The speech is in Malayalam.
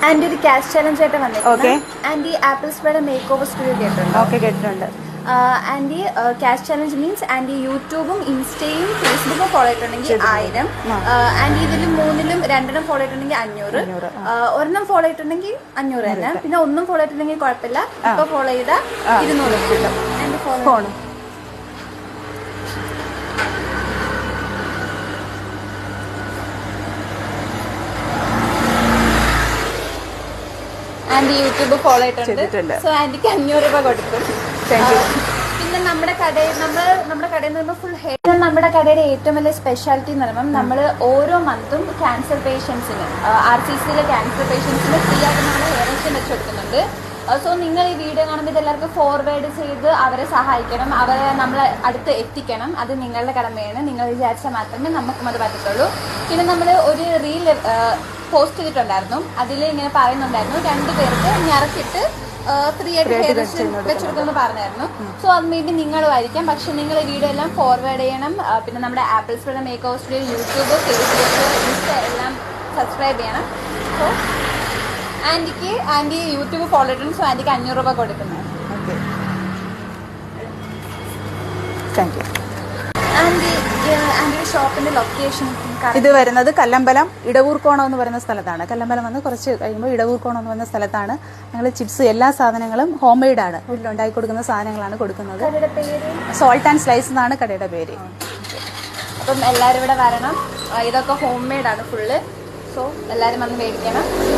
ആൻഡ് ഒരു ക്യാഷ് ചാലഞ്ച് ആയിട്ട് വന്നിട്ടുണ്ട്. ആൻഡ് ഈ ആപ്പിൾ സ്പ്രേയുടെ മേക്ക് ഓവർ സ്റ്റുഡിയോ കേട്ടിട്ടുണ്ട്. ഓക്കെ, കേട്ടിട്ടുണ്ട്. ആൻഡ് ഈ ക്യാഷ് ചാലഞ്ച് മീൻസ് ആൻഡ് ഈ യൂട്യൂബും ഇൻസ്റ്റയും ഫേസ്ബുക്കും ഫോളോ ചെയ്തിട്ടുണ്ടെങ്കിൽ 1000. ആൻഡ് ഇതിൽ 3ലും 2 ഫോളോ ചെയ്തിട്ടുണ്ടെങ്കിൽ 500. ഒരെണ്ണം ഫോളോ ചെയ്തിട്ടുണ്ടെങ്കിൽ 500 തന്നെ. പിന്നെ ഒന്നും ഫോളോ ചെയ്തിട്ടുണ്ടെങ്കിൽ കുഴപ്പമില്ല. ഇപ്പൊ ഫോളോ ചെയ്താൽ 200 കിട്ടും. And follow and YouTube follow ചെയ്തിട്ടുണ്ട്. സോ ആൻറ്റിക്ക് 500 രൂപ കൊടുക്കും. പിന്നെ നമ്മുടെ കടയിൽ നിന്ന് ഫുൾ ഹെയർ. നമ്മുടെ കടയുടെ ഏറ്റവും വലിയ സ്പെഷ്യാലിറ്റി എന്ന് പറയുമ്പോൾ നമ്മൾ ഓരോ മന്തും ക്യാൻസർ പേഷ്യൻസിന് RCCയിലെ ക്യാൻസർ പേഷ്യൻസിന് ഫ്രീ ആയിട്ട് നമ്മൾ ഹെയർ എക്സ്റ്റൻ വെച്ച് കൊടുക്കുന്നുണ്ട്. സോ നിങ്ങൾ ഈ വീഡിയോ കാണുമ്പോൾ ഇതെല്ലാവർക്കും ഫോർവേഡ് ചെയ്ത് അവരെ സഹായിക്കണം, അവരെ നമ്മൾ അടുത്ത് എത്തിക്കണം. അത് നിങ്ങളുടെ കടമയാണ്. നിങ്ങൾ വിചാരിച്ചാൽ മാത്രമേ നമുക്കും അത് പറ്റത്തുള്ളൂ. പിന്നെ നമ്മൾ ഒരു റീൽ പോസ്റ്റ് ചെയ്തിട്ടുണ്ടായിരുന്നു. അതിൽ ഇങ്ങനെ പറയുന്നുണ്ടായിരുന്നു 2 പേർക്ക് ഞറക്കിട്ട് ഫ്രീ ആയിട്ട് ഹെയർ വെച്ചെടുക്കുമെന്ന് പറഞ്ഞായിരുന്നു. സോ അത് മേ ബി നിങ്ങളും ആയിരിക്കാം. പക്ഷെ നിങ്ങൾ ഈ വീഡിയോ എല്ലാം ഫോർവേഡ് ചെയ്യണം. പിന്നെ നമ്മുടെ ആപ്പിൾ സ്പ്രേയുടെ makeover studio YouTube, Facebook, Insta എല്ലാം സബ്സ്ക്രൈബ് ചെയ്യണം. സോ ആൻറ്റി യൂട്യൂബ് ഫോളോ ചെയ്തിട്ടുണ്ട്. സോ ആൻറ്റിക്ക് 500 രൂപ കൊടുക്കുന്നത്. Thank you. ആൻറ്റി ഷോപ്പിന്റെ ലൊക്കേഷൻ ഇത് വരുന്നത് കല്ലമ്പലം ഇടവൂർക്കോണം എന്ന് പറയുന്ന സ്ഥലത്താണ്. കല്ലമ്പലം വന്ന് കുറച്ച് കഴിയുമ്പോൾ ഇടവൂർക്കോണം എന്ന് പറയുന്ന സ്ഥലത്താണ്. ഞങ്ങൾ ചിപ്സ് എല്ലാ സാധനങ്ങളും ഹോം മെയ്ഡ് ആണ്, വീട്ടിലുണ്ടാക്കി കൊടുക്കുന്ന സാധനങ്ങളാണ് കൊടുക്കുന്നത്. സോൾട്ട് ആൻഡ് സ്ലൈസ് എന്നാണ് കടയുടെ പേര്. അപ്പം എല്ലാവരും ഇവിടെ വരണം. ഇതൊക്കെ ഹോം മെയ്ഡ് ആണ് ഫുള്ള്. സോ എല്ലാവരും വന്ന് മേടിക്കണം.